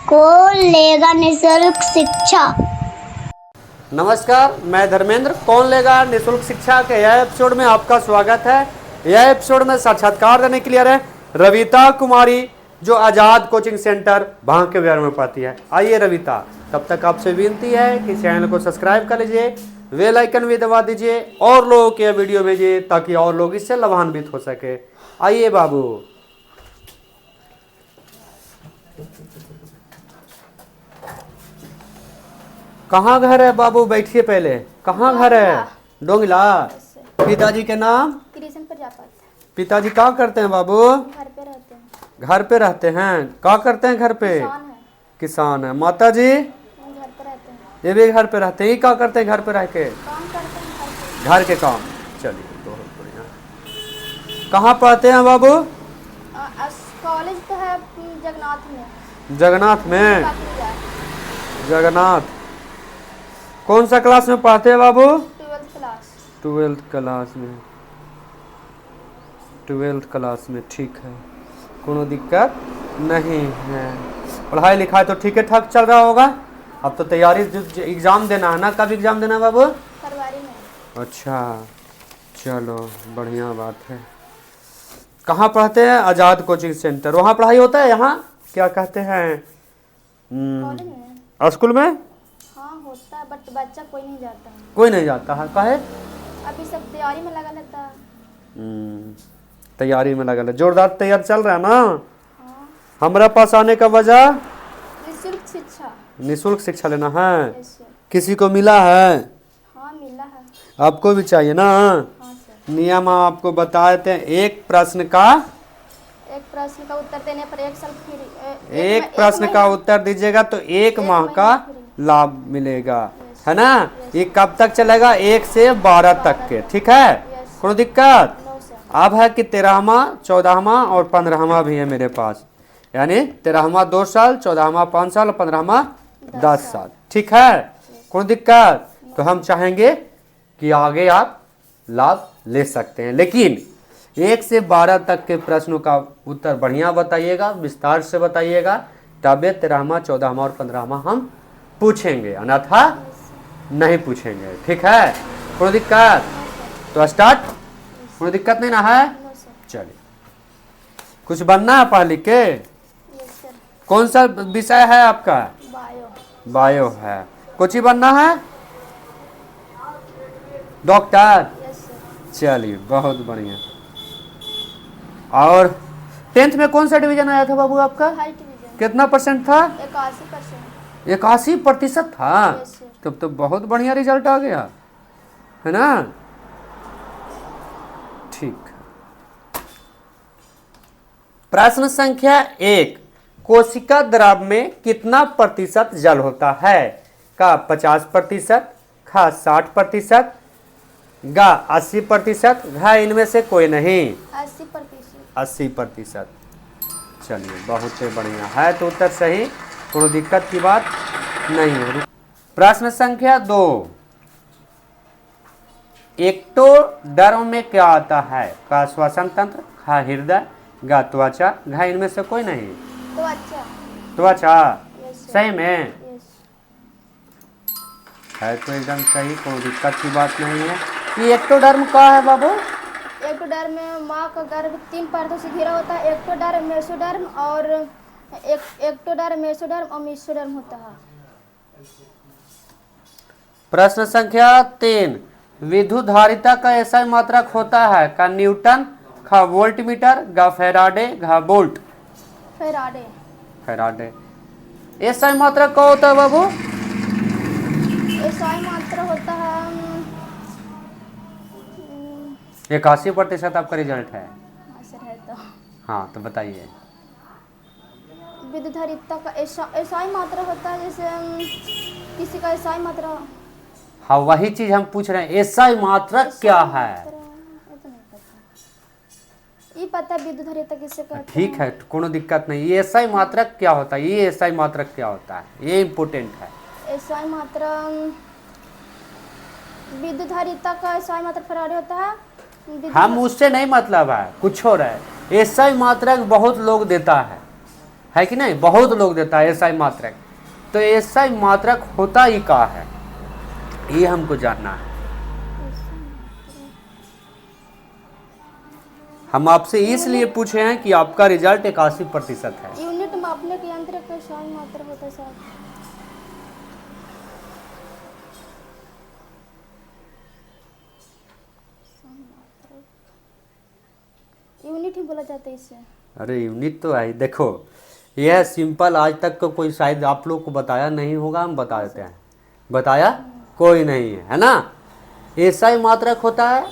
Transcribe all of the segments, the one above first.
कौन लेगा निःशुल्क शिक्षा। नमस्कार, मैं धर्मेंद्र। कौन लेगा निःशुल्क शिक्षा के यह एपिसोड में आपका स्वागत है। यह एपिसोड में साक्षात्कार देने के लिए रहे रविता कुमारी, जो आजाद कोचिंग सेंटर भांग विहार में पढ़ती है। आइए रविता, तब तक आपसे विनती है कि चैनल को सब्सक्राइब कर लीजिए, बेल आइकन भी दबा दीजिए और लोगों के वीडियो भेजिए ताकि और लोग इससे लाभान्वित हो सके। आइए बाबू। कहाँ घर है बाबू? बैठिए पहले। कहाँ घर है? डोंगला। पिताजी के नाम? कृष्ण प्रजापति। पिताजी क्या करते हैं बाबू? घर पे रहते हैं। घर पे रहते हैं। क्या करते हैं घर पे? किसान है। किसान है। माता जी? घर पे रहते हैं। ये भी घर पे रहते हैं। ये क्या करते हैं घर पे रह के? काम करते हैं घर के काम। चलिए बहुत बढ़िया। कहाँ पढ़ते हैं बाबू? कॉलेज तो है जगन्नाथ में। जगन्नाथ में। काफी जाए। जगन्नाथ। कौन सा क्लास में पढ़ते हैं बाबू? 12th class. 12th क्लास में। 12th क्लास में, ठीक है, कोनो दिक्कत नहीं है। पढ़ाई लिखाई तो ठीक है ठाक चल रहा होगा। अब तो तैयारी एग्जाम देना है ना। कब एग्जाम देना है बाबू? फरवरी में। अच्छा, चलो बढ़िया बात है। कहाँ पढ़ते हैं? आजाद कोचिंग सेंटर। वहाँ पढ़ाई होता है? यहाँ क्या कहते हैं? कॉलेज में। स्कूल में? हाँ होता है, बट बच्चा कोई नहीं जाता है। कोई नहीं जाता है। काहे? अभी सब तैयारी में लगा रहता है। तैयारी में लगा है। जोरदार तैयार चल रहा है ना। हाँ। हमारा पास आने का वजह? निःशुल्क शिक्षा। निःशुल्क शिक्षा लेना है। Yes sir. किसी को मिला है? हाँ मिला है। आपको भी चाहिए ना। हाँ सर। नियम आपको बता देते हैं। एक प्रश्न का उत्तर देने पर 1 साल फ्री। एक प्रश्न का उत्तर दीजिएगा तो 1 माह का लाभ मिलेगा, है ना। ये कब तक चलेगा? 1 से 12 तक के, ठीक है। कोई दिक्कत? No sir. अब है कि 13वां, 14वां और 15वां भी है मेरे पास। यानी 13वां 2 साल, 14वां 5 साल और 15वां 10 साल, ठीक है। कोई दिक्कत? तो हम चाहेंगे कि आगे आप लाभ ले सकते हैं, लेकिन 1 से 12 तक के प्रश्नों का उत्तर बढ़िया बताइएगा, विस्तार से बताइएगा, तबे 13वां, 14वां और 15वां हम पूछेंगे, अन्यथा नहीं पूछेंगे, ठीक है। कोई दिक्कत? तो स्टार्ट। कोई दिक्कत नहीं ना है? No sir. चलिए, कुछ बनना है पढ़ लिख के? Yes sir. कौन सा विषय है आपका? बायो। बायो है। कुछ ही बनना है? डॉक्टर? Yes sir. चलिए बहुत बढ़िया। और 10th में कौन सा डिवीजन आया था बाबू आपका? High division. कितना परसेंट था? 81%। 81% था। Yes sir. तब तो बहुत बढ़िया रिजल्ट आ गया, है ना। ठीक है। प्रश्न संख्या 1, कोशिका द्रव में कितना प्रतिशत जल होता है? का 50%, खा 60%, गा 80%, घा इनमें से कोई नहीं। 80%। 80%। चलिए बहुत ही बढ़िया है, तो उत्तर सही, कोई दिक्कत की बात नहीं है। प्रश्न संख्या 2, एक्टोडर्म में क्या आता है? का श्वसन तंत्र, खा हृदय, गा त्वचा, घा इनमें से कोई नहीं। तो अच्छा। त्वचा। Yes sir. सही में यस। है तो एकदम सही, कोई दिक्कत की बात नहीं है। ये एक्टोडर्म क्या है बाबू? एक्टोडर्म में माँ का गर्भ 3 परतों से घिरा होता है। एक्टोडर्म, मेसोडर्म और एक्टोडर्म, मेसोडर्म और मीसोडर्म होता है। प्रश्न संख्या 3, विद्युत धारिता का ऐसा मात्रक होता है? का न्यूटन, खा वोल्टमीटर, गा फेराडे, घा वोल्ट। फेराडे। फेराडे। ऐसा मात्रक क्या होता है बाबू? ऐसा मात्रा होता है 81% आपका रिजल्ट है। हाँ सर है तो। हाँ तो बताइए। विद्युत धारिता का ऐसा मात्रा होता है जैसे किसी का ऐसा मात्रा। हाँ वही चीज हम पूछ रहे हैं, ऐसा मात्रक क्या है? ये पता है विद्युत धारिता किसे कहते हैं। ठीक है, कोनो दिक्कत नहीं। ये ऐसा मात्रक क्या होता है? ये ऐसा मात्रक क्या होता है? ये इम्पोर्टेंट है। ऐसा मात्रा विद्युत धारिता का ऐसा मात्रा फरारी होता है। हम उससे नहीं मतलब है, कुछ हो रहा है। ऐसा मात्रक बहुत लोग देता है, है कि नहीं, बहुत लोग देता है एसआई मात्रक। तो एसआई मात्रक होता ही क्या है, ये हमको जानना है। हम आपसे इसलिए पूछे हैं कि आपका रिजल्ट 81% है। यूनिट मापने के यंत्र का एसआई मात्रक होता है साहब। यूनिट ही बोला जाता है इससे। अरे यूनिट तो है, देखो यह सिंपल, आज तक को कोई शायद आप लोग को बताया नहीं होगा, हम बता देते हैं। बताया कोई नहीं है ना। एसआई मात्रक होता है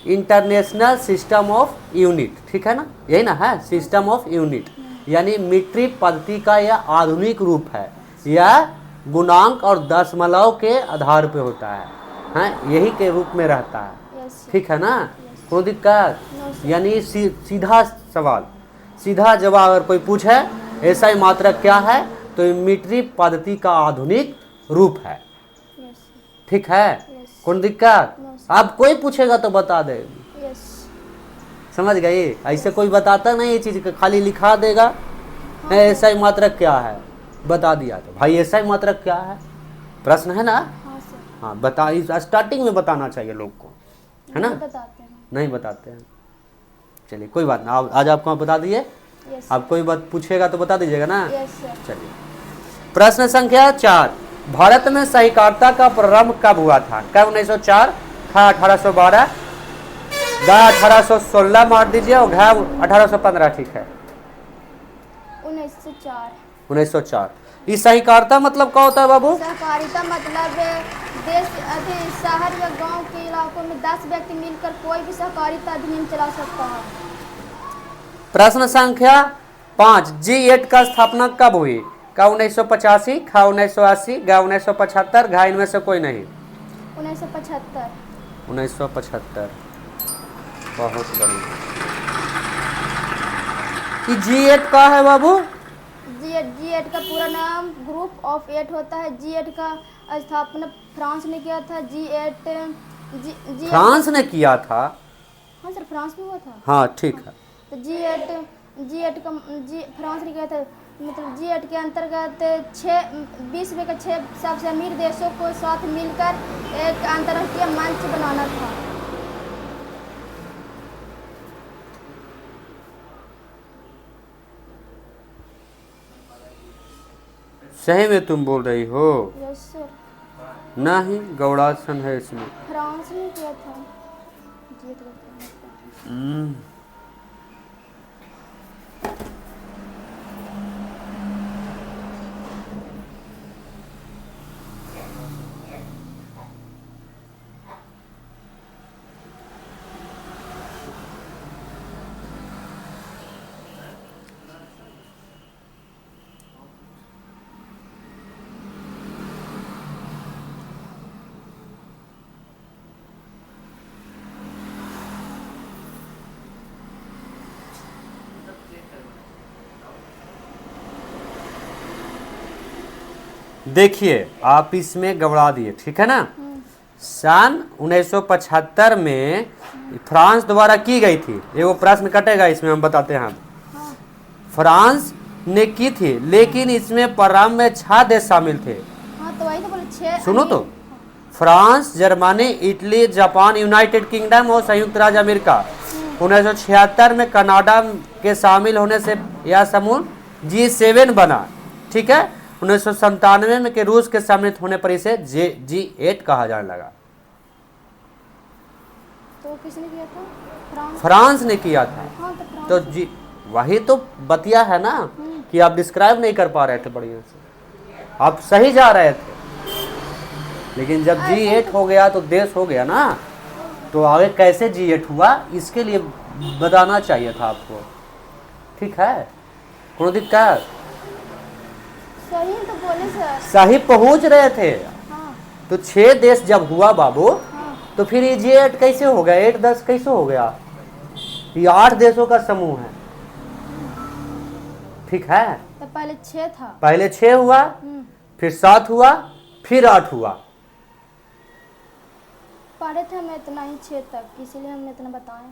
इंटरनेशनल सिस्टम ऑफ यूनिट, ठीक है ना, यही ना है, सिस्टम ऑफ यूनिट, यानी मीट्रिक पद्धति का यह आधुनिक रूप है। यह गुणांक और दशमलव के आधार पे होता है, हाँ, यही के रूप में रहता है, यस ठीक है ना, कोई दिक्कत? No sir. यानी सीधा सवाल, सीधा जवाब अगर कोई पूछे एसआई मात्रक क्या है, तो ये मीट्रिक पद्धति का आधुनिक रूप है, यस ठीक है, यस कौन दिक्कत? नो अब कोई पूछेगा तो बता दे, यस। समझ गए? ऐसे कोई बताता नहीं ये चीज, खाली लिखा देगा एसआई मात्रक क्या है, बता दिया तो भाई एसआई मात्रक क्या है, प्रश्न है ना। हाँ सर। हाँ बता, स्टार्टिंग में बताना चाहिए लोग को, है ना, नहीं बताते हैं। नहीं बताते हैं। चलिए कोई बात ना, आज आपको हम बता दिए, यस आप कोई बात पूछेगा तो बता दीजिएगा ना। Yes sir. चलिए प्रश्न संख्या 4, भारत में सहकारिता का प्रारंभ कब हुआ था? कब? 1904, खा 1812, गा 1816 मार दीजिए और घा 1815, ठीक है 1904। 1904। इस सहकारिता मतलब क्या होता है बाबू? सहकारिता मतलब देश शहर या गांव के इलाकों में 10 व्यक्ति मिलकर कोई भी सहकारिता अधिनियम चला सकता है। प्रश्न संख्या 5, G8 का स्थापना कब हुई? का 1985, खा 1980, गा 1975, घा इनमें से कोई नहीं। 1975। 1975, बहुत बढ़िया। G8 का है बाबू? G8 का पूरा नाम ग्रुप ऑफ 8 होता है। G8 का स्थापना फ्रांस ने किया था। G8 फ्रांस ने किया था? हाँ सर, फ्रांस में हुआ था। हाँ ठीक है। तो G8 का फ्रांस ने किया था। मतलब G8 के अंतर्गत 20 में के 6 सबसे अमीर देशों को साथ मिलकर एक अंतर्राष्ट्रीय मंच बनाना था। सही में तुम बोल रही हो? Yes sir. नहीं, गौड़ासन है इसमें। फ्रांस ने किया था G8 का। देखिए आप इसमें गबड़ा दिए, ठीक है ना। सन 1975 में फ्रांस द्वारा की गई थी, एगो प्रश्न कटेगा इसमें, हम बताते हैं। फ्रांस ने की थी, लेकिन इसमें प्रारंभ में 6 देश शामिल थे। हाँ तो वही तो बोले 6। सुनो तो, France, Germany, Italy, Japan, United kingdom और संयुक्त राज्य अमेरिका। 1976 में कनाडा के शामिल होने से यह समूह G7 बना, ठीक है। 1997 में के रूस के सम्मिलित होने पर इसे G8 कहा जाने लगा। तो किसने किया था? फ्रांस ने किया था। हाँ तो फ्रांस। तो जी वही तो बतिया है ना कि आप डिस्क्राइब नहीं कर पा रहे थे बढ़िया से, आप सही जा रहे थे, लेकिन जब G8 हो गया तो देश हो गया ना, तो आगे कैसे G8 हुआ इसके लिए बताना चाहिए था आपको, ठीक है, कोई दिक्कत? सही तो बोले सर। सही पहुंच रहे थे। हाँ तो 6 देश जब हुआ बाबू, हाँ तो फिर ये G8 कैसे हो गया? 8-10 कैसे हो गया? ये 8 देशों का समूह है, ठीक है। तो पहले 6 था। पहले 6 हुआ, फिर 7 हुआ, फिर 8 हुआ। पढ़े थे हम इतना ही 6 तक, इसीलिए हम इतना बताए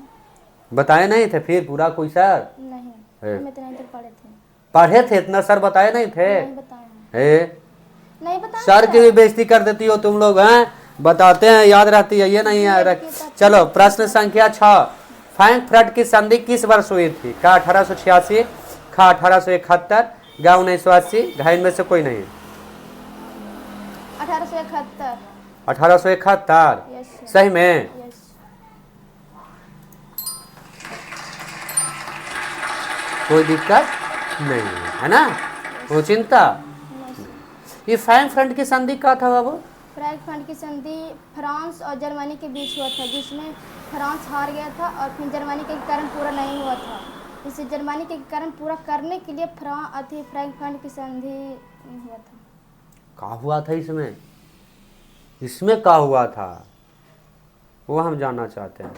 बताए नहीं थे फिर पूरा कोई सर? नहीं। है। हम इतना ही तक पढ़े थे। पढ़े थे इतना, सर बताए नहीं थे? नहीं बताया, हे नहीं बताया सर की भी बेइज्जती कर देती हो तुम लोग हैं। बताते हैं याद रहती है, ये नहीं है। चलो प्रश्न संख्या 6, फ्रैंकफर्ट की संधि किस वर्ष हुई थी? का 1886, खा 1871, गा 1980, घा इनमें से कोई नहीं। 1871। 1871 यस सही में? यस। कोई दिक्कत नहीं है ना, वो चिंता। ये फ्रैंकफर्ट की संधि का था बाबू? फ्रैंकफर्ट की संधि फ्रांस और जर्मनी के बीच हुआ था, जिसमें फ्रांस हार गया था और फिर जर्मनी के कारण पूरा नहीं हुआ था। इसे जर्मनी के कारण पूरा करने के लिए फ्रैंकफर्ट की संधि हुआ था। क्या हुआ था इसमें? इसमें क्या हुआ था वो हम जानना चाहते हैं।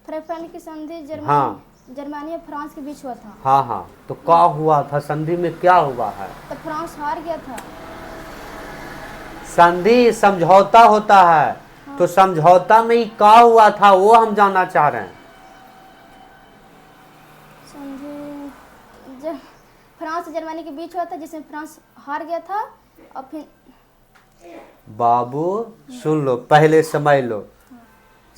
फ्रैंकफर्ट की संधि जर्मनी और फ्रांस के बीच हुआ था। हाँ हाँ, तो क्या हुआ था? संधि में क्या हुआ है? तो फ्रांस हार गया था। संधि समझौता होता है, तो समझौता में ही क्या हुआ था वो हम जानना चाह रहे हैं। संधि फ्रांस और जर्मनी के बीच हुआ था, जिसमें फ्रांस हार गया था और फिर। बाबू सुन लो, पहले समझ लो।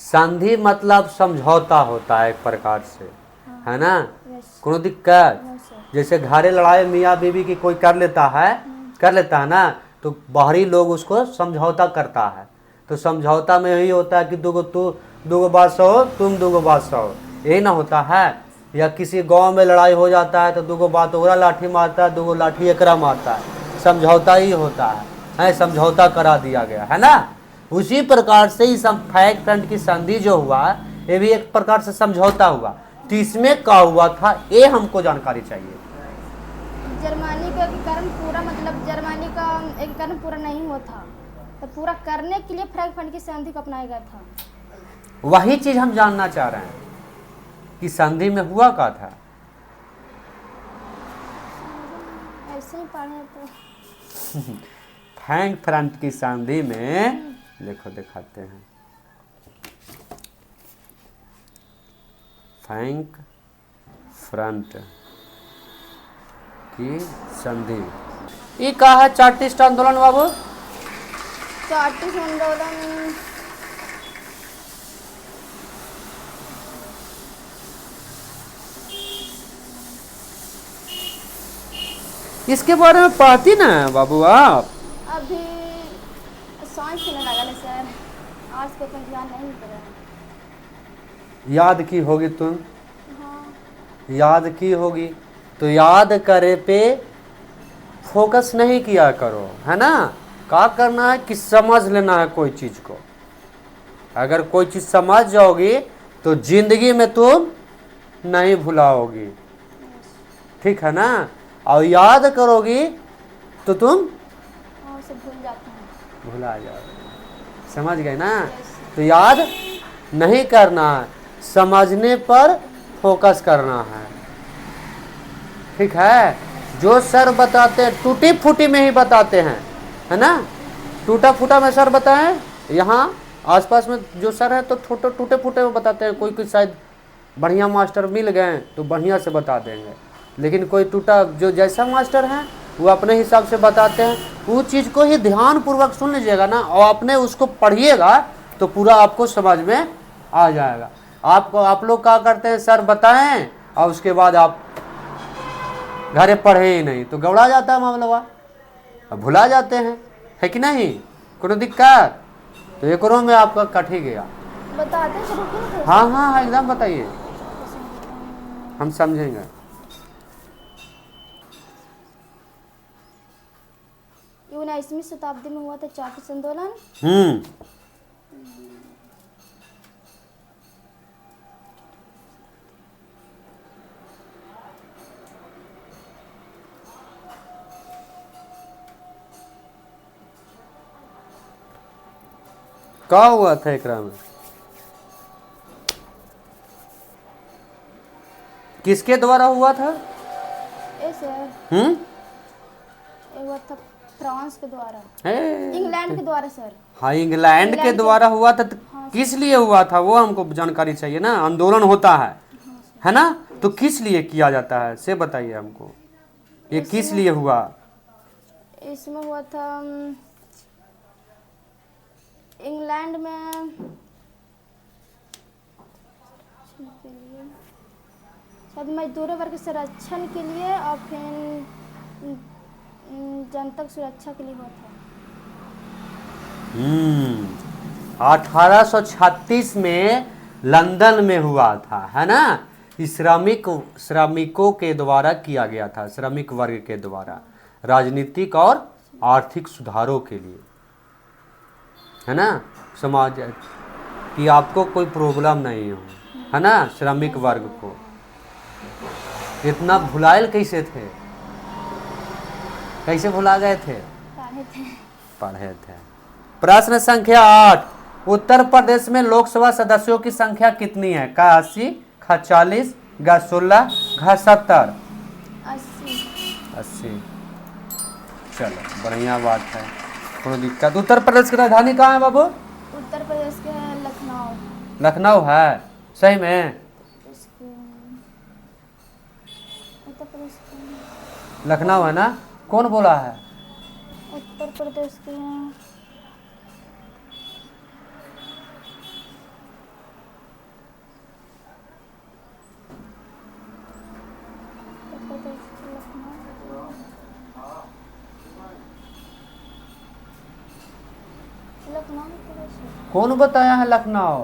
संधि मतलब समझौता होता है एक प्रकार से, है ना? कोनो दिक्कत? जैसे घरे लड़ाई मियाँ बीवी की कोई कर लेता है ना, तो बाहरी लोग उसको समझौता करता है। तो समझौता में यही होता है कि दूगो बात सहो, तुम दूगो बात सहो, यही ना होता है। या किसी गांव में लड़ाई हो जाता है तो दूगो बात ओकरा लाठी मारता है, दूगो लाठी एकरा मारता है, समझौता ही होता है, समझौता करा दिया गया है ना। उसी प्रकार से ही फ्रैंकफर्ट की संधि जो हुआ ये भी एक प्रकार से समझौता हुआ। तो इसमें क्या हुआ था ये हमको जानकारी चाहिए। जर्मनी का एकीकरण पूरा, मतलब जर्मनी का एकीकरण पूरा नहीं हुआ था, तो पूरा करने के लिए फ्रैंकफर्ट की संधि को अपनाया गया था। वही चीज हम जानना चाह रहे हैं कि संधि में हुआ क्या था। ऐसे ही पढ़े तो। फ्रैंकफर्ट की संधि में देखो दिखाते हैं। फ्रैंकफर्ट की संधि ये का है? चार्टिस्ट आंदोलन बाबू? चार्टिस्ट आंदोलन इसके बारे में पढ़ती ना बाबू आप? अभी साइंस से लगा ले सर, आज के तो ध्यान नहीं कर रहा है। याद की होगी तुम? हाँ। याद की होगी तो याद करे पे फोकस नहीं किया करो, है ना। क्या करना है कि समझ लेना है कोई चीज को। अगर कोई चीज समझ जाओगी तो जिंदगी में तुम नहीं भुलाओगी, ठीक है ना। और याद करोगी तो तुम उसे भूल जाते हैं, भुला जाओगे, समझ गए ना। तो याद नहीं करना है, समझने पर फोकस करना है, ठीक है। जो सर बताते हैं टूटी फूटी में ही बताते हैं, है ना। टूटा फूटा में सर बताएं, यहाँ आसपास में जो सर है तो टूटे फूटे में बताते हैं। कोई शायद बढ़िया मास्टर मिल गए तो बढ़िया से बता देंगे, लेकिन कोई टूटा जो जैसा मास्टर है वो अपने हिसाब से बताते हैं। वो चीज़ को ही ध्यान पूर्वक सुन लीजिएगा ना, और अपने उसको पढ़िएगा तो पूरा आपको समझ में आ जाएगा। आप लोग क्या करते हैं, सर बताएं और उसके बाद आप घरे पढ़े ही नहीं तो गौड़ा जाता है मामला, अब भुला जाते हैं, है कि नहीं। कोनो दिक्कत? तो एक में आपका कट ही गया। बताते हैं रुकिए। हाँ हाँ हाँ एकदम बताइए, हम समझेंगे। 19वीं शताब्दी में हुआ था चार्टिस्ट आंदोलन। क्या हुआ था एकरा में? किसके द्वारा हुआ था? ये हुआ था फ्रांस के द्वारा, इंग्लैंड के द्वारा सर। हाँ इंग्लैंड के द्वारा हुआ था। तो किस लिए हुआ था वो हमको जानकारी चाहिए ना। आंदोलन होता है ना, तो किस लिए किया जाता है से बताइए हमको। ये किस लिए हुआ? इसमें हुआ था इंग्लैंड में के लिए, शायद मजदूर वर्ग के संरक्षण के लिए और फिर जनतक सुरक्षा के लिए हुआ था। 1836 में लंदन में हुआ था, है ना। श्रमिकों के द्वारा किया गया था, श्रमिक वर्ग के द्वारा, राजनीतिक और आर्थिक सुधारों के लिए, है ना। समाज कि आपको कोई प्रॉब्लम नहीं हो, है ना। श्रमिक वर्ग को इतना भुलायल कैसे थे, कैसे भुला गए थे? पढ़े थे। प्रश्न संख्या 8, उत्तर प्रदेश में लोकसभा सदस्यों की संख्या कितनी है? का 80, खा 40, गा 16, घा 70? 80। चलो बढ़िया बात है, कोई दिक्कत। उत्तर प्रदेश की राजधानी कहाँ है बाबू? उत्तर प्रदेश के लखनऊ। लखनऊ है, सही में? उत्तर प्रदेश के लखनऊ है ना? कौन बोला है? उत्तर प्रदेश के कौन बताया है लखनऊ?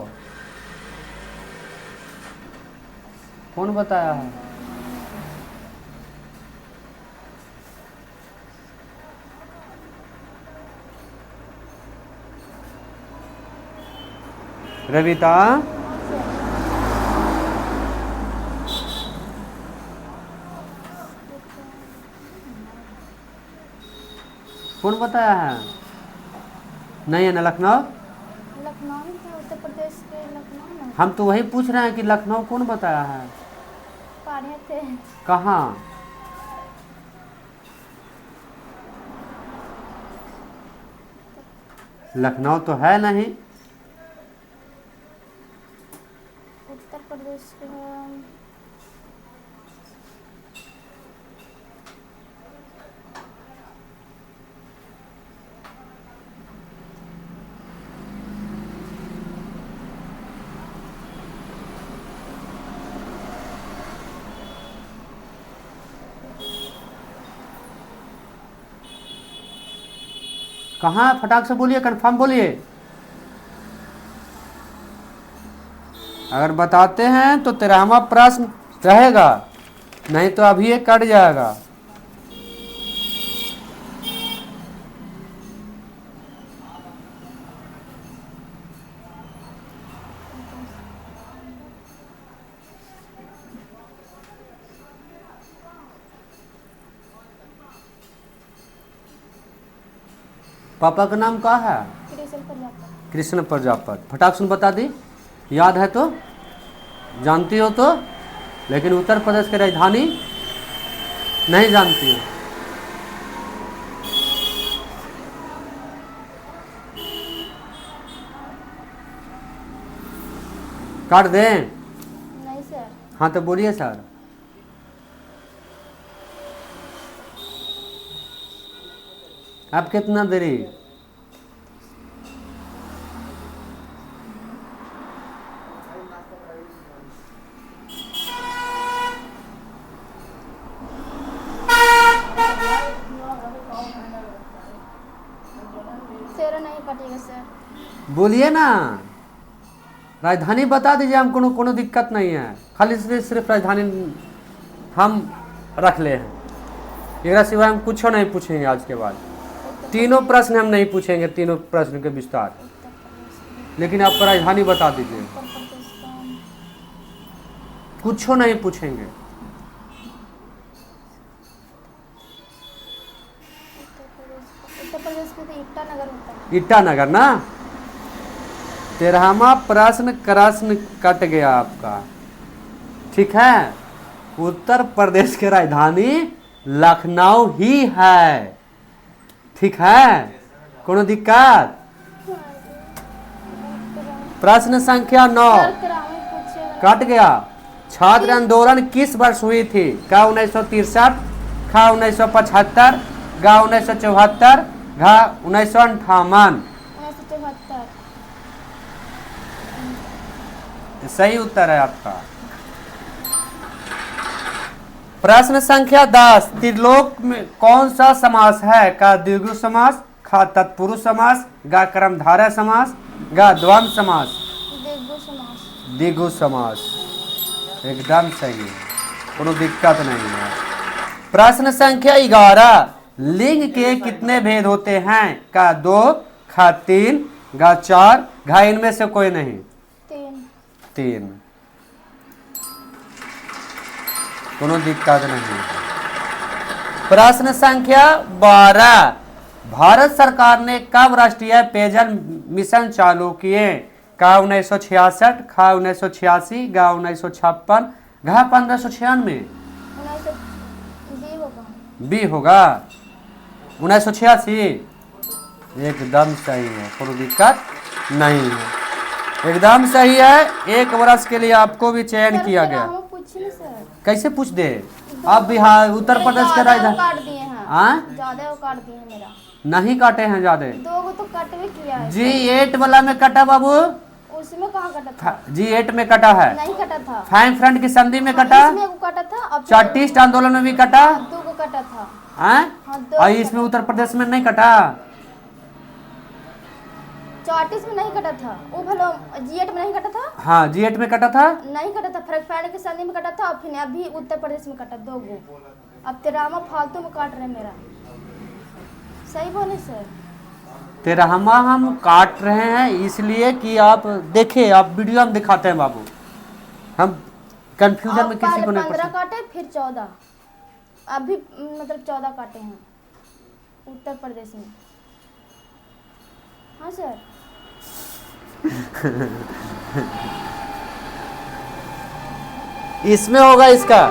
कौन बताया है? रविता, कौन बताया है? नहीं है ना लखनऊ? लखनऊ है, उत्तर प्रदेश के लखनऊ में। हम तो वही पूछ रहे हैं कि लखनऊ कौन बताया है? पढ़े थे। कहाँ? लखनऊ तो है नहीं। उत्तर प्रदेश के कहाँ है? फटाक से बोलिए, कंफर्म बोलिए। अगर बताते हैं तो 13वां प्रश्न रहेगा, नहीं तो अभी ये कट जाएगा। पापा का नाम क्या है? कृष्ण प्रजापत। फटाक सुन बता दी, याद है तो, जानती हो तो, लेकिन उत्तर प्रदेश की राजधानी नहीं जानती हो। काट दें? नहीं सर। हाँ तो बोलिए सर। आप कितना देरी? सर नहीं कटेगा सर। बोलिए ना, राजधानी बता दीजिए, हम कोनो दिक्कत नहीं है, खाली सिर्फ राजधानी हम रख ले हैं। एकरा सिवाय हम कुछ नहीं पूछेंगे आज के बाद। तीनों प्रश्न हम नहीं पूछेंगे, तीनों प्रश्न के विस्तार, लेकिन आप राजधानी बता दीजिए, कुछ नहीं पूछेंगे। उत्तर प्रदेश में तो ईटानगर होता है। ईटानगर ना? 13वां प्रश्न कट गया आपका, ठीक है। उत्तर प्रदेश की राजधानी लखनऊ ही है, ठीक है, कोनो दिक्कत? प्रश्न संख्या 9 कट गया। छात्र आंदोलन किस वर्ष हुई थी? का 1963, खा 1975, गा 1974, घा 1958। 1974। सही उत्तर है आपका। प्रश्न संख्या 10, त्रिलोक में कौन सा समास है? का द्विगु समास, खा तत्पुरुष समास, गा कर्मधारय समास, गा द्वंद्व समास। द्विगु समास। द्विगु समास एकदम सही है, कोनो दिक्कत नहीं है। प्रश्न संख्या 11, लिंग के कितने भेद होते हैं? का 2, खा 3, गा 4, घा इनमें से कोई नहीं। 3। कोनो दिक्कत नहीं है। प्रश्न संख्या 12, भारत सरकार ने कब राष्ट्रीय पेयजल मिशन चालू किए? का 1966, खा 1986, गा 1956, घा 1596। 1920 होगा। बी होगा 1986। एकदम सही है, कोई दिक्कत नहीं है, एकदम सही है। 1 वर्ष के लिए आपको भी चयन किया गया। पूछिए सर। कैसे पूछ दे? आप बिहार उत्तर प्रदेश के ज़्यादा राजधानी काट दिए हैं। हाँ? ज़्यादा वो काट दिए हैं मेरा। नहीं काटे हैं ज्यादा। 2 तो कट भी किया है। G8 वाला में कटा बाबू, उसमें कहाँ कटा था? G8 में कटा है। नहीं कटा था। फाइन फ्रंट की संधि में कटा, इसमें को कटा था। अब चार्टिस्ट आंदोलन में भी कटा। 2 को कटा था। हाँ? हाँ, 2 और इसमें उत्तर प्रदेश में नहीं कटा। 34 में नहीं कटा था। वो भलो G8 में नहीं कटा था। हाँ G8 में कटा था। नहीं कटा था, फरक के संधि में कटा था। और फिर अभी उत्तर प्रदेश में कटा 2 गो। अब तेरामा फालतू में काट रहे मेरा। सही बोले सर? तेरहमा हम काट रहे हैं इसलिए कि आप देखे, आप वीडियो में दिखाते हैं बाबू, हम कंफ्यूजन में किसी को नहीं 15 पड़। काटे फिर 14। अभी मतलब 14 काटे हैं उत्तर प्रदेश में। हाँ सर। इसमें होगा इसका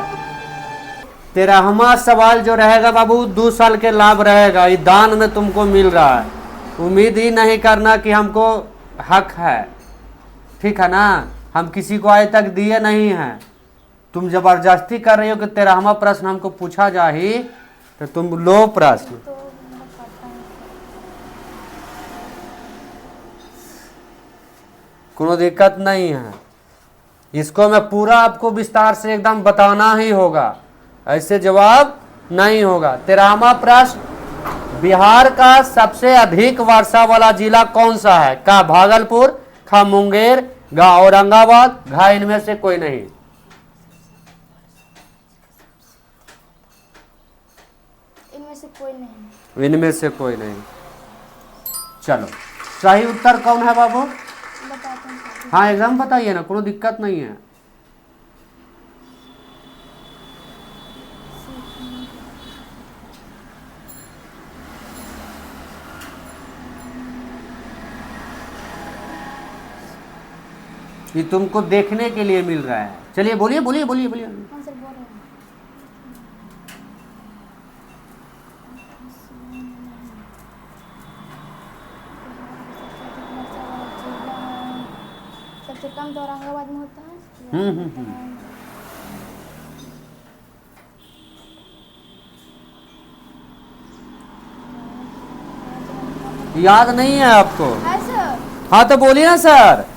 13वां सवाल जो रहेगा बाबू, 2 साल के लाभ रहेगा। ये दान में तुमको मिल रहा है, उम्मीद ही नहीं करना कि हमको हक है, ठीक है ना। हम किसी को आज तक दिए नहीं हैं, तुम जबरदस्ती कर रही हो कि 13वां प्रश्न हमको पूछा जा ही, तो तुम लो प्रश्न। तो मैं काटता हूँ। कोनो दिक्कत नहीं है, इसको मैं पूरा आपको विस्तार से एकदम बताना ही होगा, ऐसे जवाब नहीं होगा। 13वां प्रश्न, बिहार का सबसे अधिक वर्षा वाला जिला कौन सा है? का भागलपुर, खा मुंगेर, गा औरंगाबाद, घा इनमें से कोई नहीं। इनमें से कोई नहीं। इनमें से कोई नहीं। चलो सही उत्तर कौन है बाबू? बताते हैं सर। हाँ एकदम बताइए ना, कोनो दिक्कत नहीं है। ये तुमको देखने के लिए मिल रहा है। चलिए बोलिए बोलिए बोलिए बोलिए। हाँ सर बोल रहे हैं। सबसे कम तो औरंगाबाद में होता है। याद नहीं है आपको? है सर। हाँ तो बोलिए ना सर।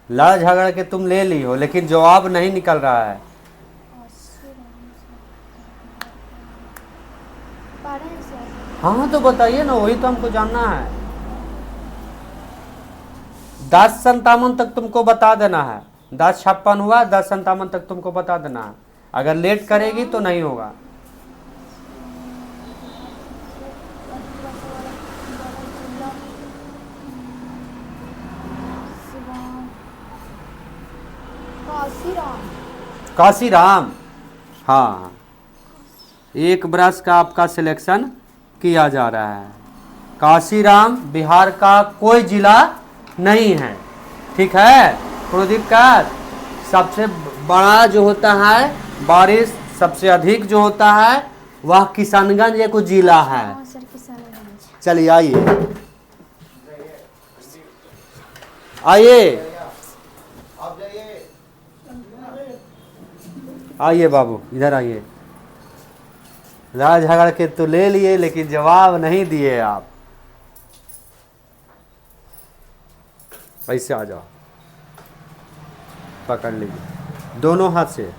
लड़ झगड़ के तुम ले ली हो, लेकिन जवाब नहीं निकल रहा है। पढ़े हैं सर। हाँ तो बताइए ना, वही तो हमको जानना है। 10:57 तक तुमको बता देना है। 10:56 हुआ, 10:57 तक तुमको बता देना है। अगर लेट करेगी तो नहीं होगा। काशीराम, हाँ, एक बरस का आपका सिलेक्शन किया जा रहा है। काशीराम बिहार का कोई जिला नहीं है, ठीक है, कोई दिक्कत। सबसे बड़ा जो होता है बारिश, सबसे अधिक जो होता है वह किशनगंज एक जिला है। हाँ सर, किशनगंज। चलिए आइए आइए आइए बाबू, इधर आइए। लड़ाई झगड़ के तो ले लिए, लेकिन जवाब नहीं दिए आप। ऐसे आ जाओ, पकड़ लीजिए दोनों हाथ से।